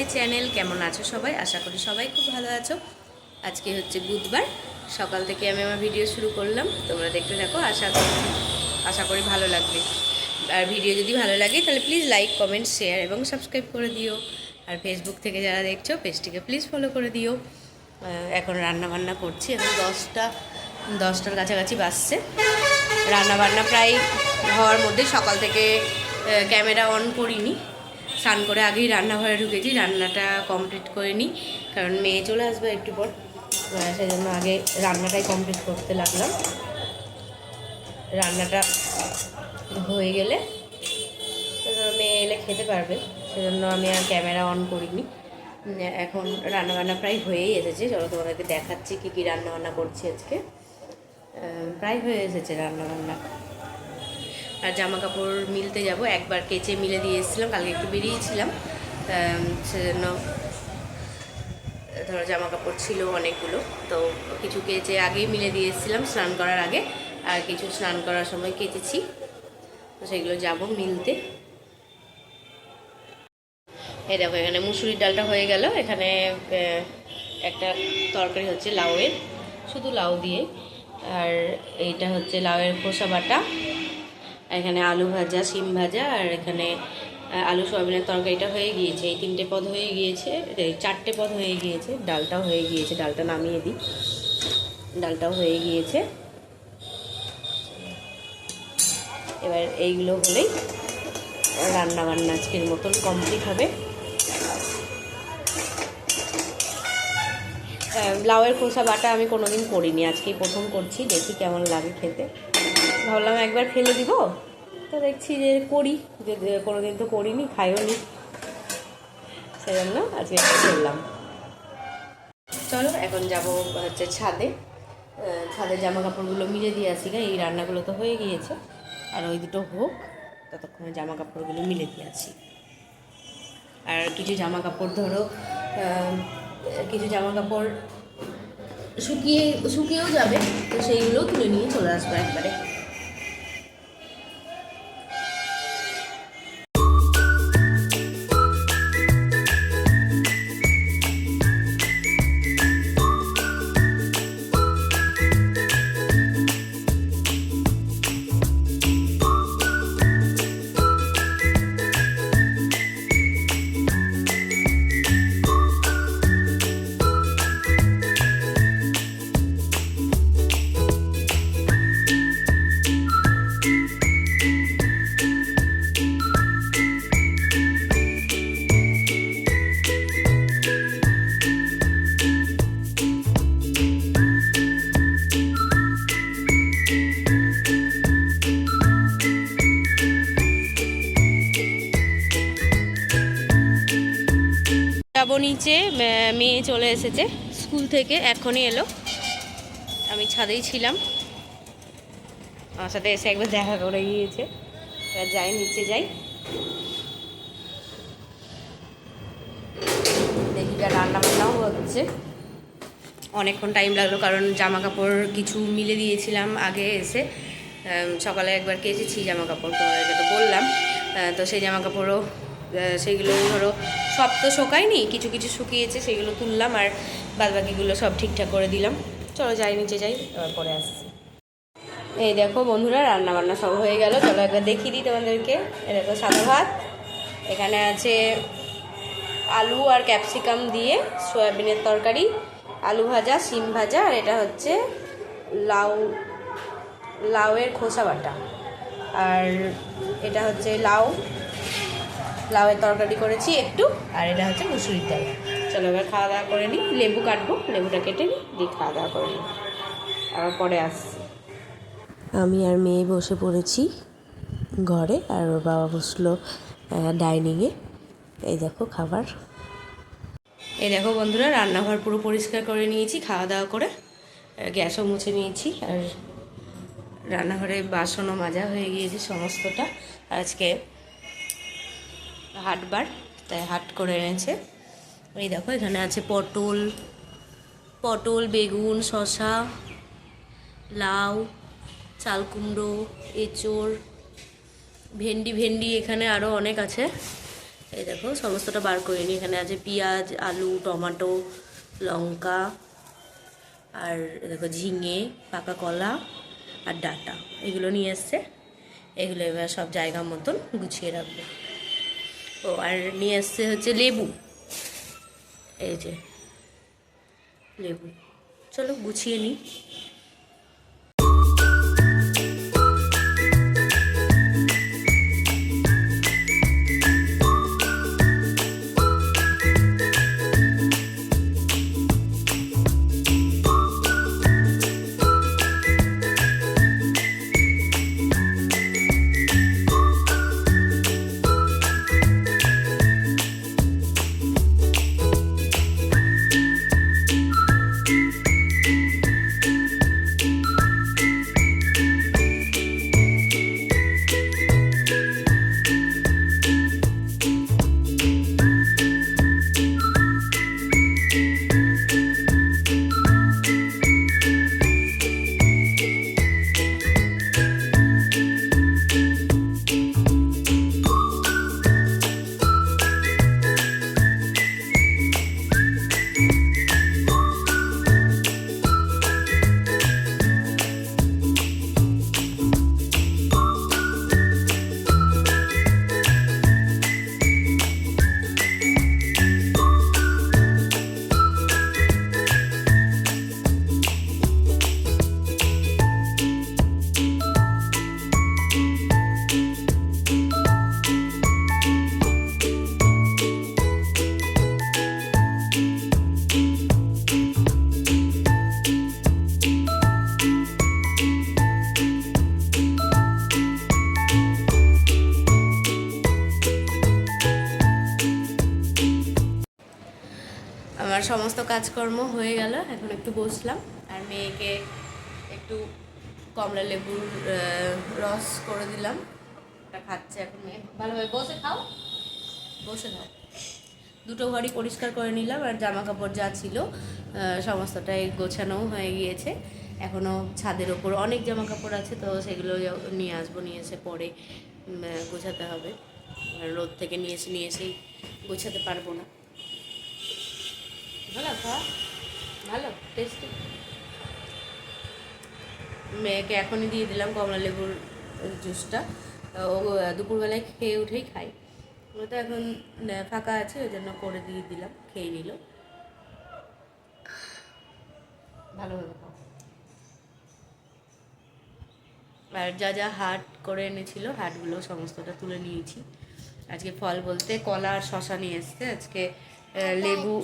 My channel. কেমন আছো সবাই? আশা করি সবাই খুব ভালো আছো। আজকে হচ্ছে বুধবার, সকাল থেকে আমি আমার ভিডিও শুরু করলাম। তোমরা দেখতে থাকো, আশা করি ভালো লাগবে। আর ভিডিও যদি ভালো লাগে তাহলে প্লিজ লাইক, কমেন্ট, শেয়ার এবং সাবস্ক্রাইব করে দিও। আর ফেসবুক থেকে যারা দেখছো পেজটিকে প্লিজ ফলো করে দিও। এখন রান্নাবান্না করছি, এখন 10টার কাছাকাছি বাজছে। রান্নাবান্না প্রায় হওয়ার মধ্যে, সকাল থেকে ক্যামেরা অন করিনি, স্নান করে আগেই রান্নাঘরে ঢুকেছি, রান্নাটা কমপ্লিট করে নিই, কারণ মেয়ে চলে আসবে একটু পর, সেই জন্য আগে রান্নাটাই কমপ্লিট করতে লাগলাম। রান্নাটা হয়ে গেলে মেয়ে এলে খেতে পারবে, সেজন্য আমি আর ক্যামেরা অন করিনি। এখন রান্নাবান্না প্রায় হয়েই এসেছে, চলো তোমাদেরকে দেখাচ্ছি কী কী রান্নাবান্না করছি আজকে। প্রায় হয়ে এসেছে রান্নাবান্না। আর জামা কাপড় মিলতে যাব, একবার কেচে মিলে দিয়ে এসেছিলাম, কালকে একটু বেরিয়েছিলাম, সেজন্য ধরো জামা কাপড় ছিল অনেকগুলো, তো কিছু কেচে আগেই মিলে দিয়ে এসেছিলাম স্নান করার আগে, আর কিছু স্নান করার সময় কেচেছি, তো সেগুলো যাব মিলতে। এই দেখো, এখানে মুসুরির ডালটা হয়ে গেল, এখানে একটা তরকারি হচ্ছে লাউয়ের, শুধু লাউ দিয়ে, আর এইটা হচ্ছে লাউয়ের খোসা বাটা, এখানে আলু ভাজা, শিম ভাজা, আর এখানে আলু সয়াবিনের তরকারিটা হয়ে গিয়েছে। এই 3টে পদ হয়ে গিয়েছে, 4টে পদ হয়ে গিয়েছে, ডালটাও হয়ে গিয়েছে, ডালটা নামিয়ে দিই, ডালটাও হয়ে গিয়েছে। এবার এইগুলো হলেই রান্নাবান্না আজকের মতন কমপ্লিট হবে। লাউয়ের খোসা বাটা আমি কোনোদিন করিনি, আজকেই প্রথম করছি, দেখি কেমন লাগে খেতে। ভাবলাম একবার ফেলে দিব, তো দেখছি যে করি, যে কোনোদিন তো করিনি, খাইও নি, সেজন্য আজকে করলাম। চলো এখন যাব হচ্ছে ছাদে জামা কাপড়গুলো মিলে দিয়ে আসি। এই রান্নাগুলো তো হয়ে গিয়েছে, আর ওই দুটো হোক, ততক্ষণে জামা কাপড়গুলো মিলে দিয়ে আসি। আর কিছু জামা কাপড় ধরো, কিছু জামা কাপড় শুকিয়েও যাবে, তো সেইগুলোও তুলে নিয়ে চলে আসবো একবারে। যাবো নিচে, মেয়ে চলে এসেছে স্কুল থেকে, এখনই এলো, আমি ছাদেই ছিলাম, আমার সাথে এসে একবার দেখা করে গিয়েছে। এবার যাই, নিচে যাই, দেখি যা রান্না বান্নাও হচ্ছে। অনেকক্ষণ টাইম লাগলো, কারণ জামা কাপড় কিছু মিলে দিয়েছিলাম আগে এসে, সকালে একবার কেচেছি জামা কাপড়, তোমাদেরকে তো বললাম, তো সেই জামা কাপড়ও সেইগুলো ধরো সব তো শোকায়নি, কিছু কিছু শুকিয়েছে, সেগুলো তুললাম, আর বাদবাকিগুলো সব ঠিকঠাক করে দিলাম। চলো যাই, নিচে যাই, পরে আসছি। এই দেখো বন্ধুরা, রান্নাবান্না সব হয়ে গেল, চলো একবার দেখিয়ে দিই তোমাদেরকে। এই দেখো সাদা ভাত, এখানে আছে আলু আর ক্যাপসিকাম দিয়ে সয়াবিনের তরকারি, আলু ভাজা, শিম ভাজা, আর এটা হচ্ছে লাউয়ের খোসা বাটা, আর এটা হচ্ছে লাউয়ের তরকারি করেছি একটু, আর এটা হচ্ছে মুসুরির ডাল। চলো এবার খাওয়া দাওয়া করে নিই, লেবু কাটবো, লেবুটা কেটে নিই, দিয়ে খাওয়া দাওয়া করে নিই, আবার পরে আসছি। আমি আর মেয়ে বসে পড়েছি ঘরে, আর ওর বাবা বসলো ডাইনিংয়ে। এই দেখো খাবার। এই দেখো বন্ধুরা, রান্নাঘর পুরো পরিষ্কার করে নিয়েছি খাওয়া দাওয়া করে, গ্যাসও মুছে নিয়েছি, আর রান্নাঘরে বাসনও মাজা হয়ে গিয়েছে সমস্তটা। আজকে হাটবার, তাই হাট করে এনেছে। এই দেখো এখানে আছে পটল, বেগুন, শসা, লাউ, চাল কুমড়ো, এঁচোড়, ভেন্ডি এখানে আরও অনেক আছে, এই দেখো সমস্তটা বার করে নিই। এখানে আছে পেঁয়াজ, আলু, টমেটো, লঙ্কা, আর দেখো ঝিঙে, পাকা কলা আর ডাঁটা, এগুলো নিয়ে এসছে। এগুলো এবার সব জায়গা মতন গুছিয়ে রাখবো। ও আর নিয়ে এসছে হচ্ছে লেবু, এই যে লেবু। চলো গুছিয়ে নিই। আমার সমস্ত কাজকর্ম হয়ে গেল, এখন একটু বসলাম আর মেয়েকে একটু কমলা লেবুর রস করে দিলাম, ওটা খাচ্ছে এখন মেয়ে। ভালোভাবে বসে খাও, বসে খাও। দুটো ঘরই পরিষ্কার করে নিলাম, আর জামা কাপড় যা ছিল সমস্তটাই গোছানোও হয়ে গিয়েছে। এখনও ছাদের ওপর অনেক জামা কাপড় আছে, তো সেগুলো নিয়ে আসবো, নিয়ে এসে পরে গোছাতে হবে। রোদ থেকে নিয়ে এসেই গোছাতে পারবো না। ভালো খাওয়া, ভালো টেস্টি। মেয়েকে এখনই দিয়ে দিলাম কমলা লেবুর জুসটা, ও দুপুরবেলায় খেয়ে উঠেই খাই। ও তো এখন ফাঁকা আছে, ওই জন্য করে দিয়ে দিলাম, খেয়ে নিল। ভালোভাবে খাও। আর যা যা হাট করে এনেছিল, হাটগুলো সমস্তটা তুলে নিয়েছি। আজকে ফল বলতে কলা আর শশা নিয়ে এসছে। আজকে লেবু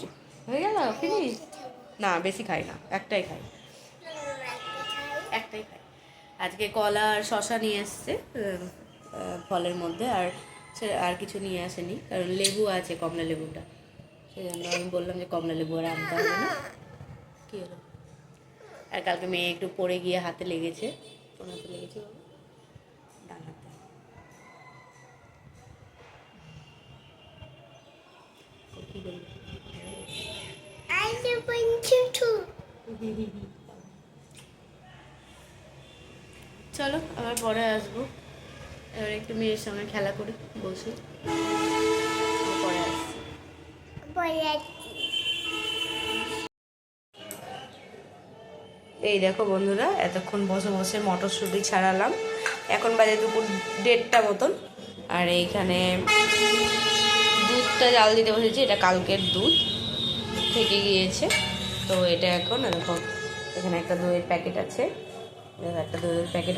হয়ে গেল ফিনিশ। না বেশি খাই না, একটাই খাই। আজকে কলা আর শশা নিয়ে এসছে ফলের মধ্যে, আর কিছু নিয়ে আসেনি, কারণ লেবু আছে, কমলা লেবুটা, সেই জন্য আমি বললাম যে কমলা লেবু আর আনতে হবে না। কী হলো? আর কালকে মেয়ে একটু পড়ে গিয়ে হাতে লেগেছে। কোন হাতে লেগেছে? ডান হাতে। কী বলবো? চলো আবার পরে আসবো। এবার একটু মেয়ের সঙ্গে খেলা করি, বসে পরে আসছি। এই দেখো বন্ধুরা, এতক্ষণ বসে বসে মটরশুঁটি ছাড়ালাম। এখন বাজে দুপুর 1:30 মতন। আর এইখানে দুধটা জাল দিতে বসেছি, এটা কালকের দুধ থেকে গিয়েছে, তো এটা এখন দেখো এখানে একটা দইয়ের প্যাকেট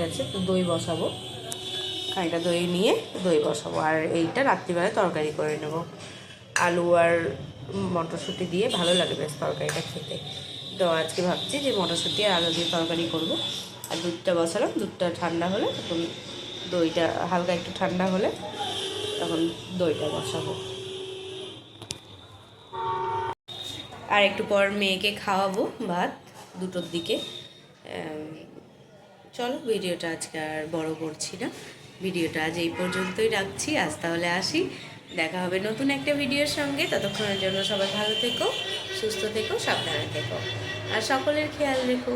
আছে, তো দই বসাবো, খানিকটা দই নিয়ে দই বসাবো। আর এইটা রাত্রিবেলায় তরকারি করে নেব, আলু আর মটরশুঁটি দিয়ে ভালো লাগে বেশ তরকারিটা খেতে। তো আজকে ভাবছি যে মটরশুঁটি আর আলু দিয়ে তরকারি করব। আর দুধটা বসালাম, দুধটা ঠান্ডা হলে তখন দইটা, হালকা একটু ঠান্ডা হলে তখন দইটা বসাবো। আর একটু পর মেয়েকে খাওয়াবো ভাত 2টোর দিকে। চলো ভিডিওটা আজকে আর বড় করছি না, ভিডিওটা আজ এই পর্যন্তই রাখছি। আজ তাহলে আসি, দেখা হবে নতুন একটা ভিডিওর সঙ্গে। ততক্ষণের জন্য সবাই ভালো থেকো, সুস্থ থেকো, সাবধানে থেকো, আর সকলের খেয়াল রেখো।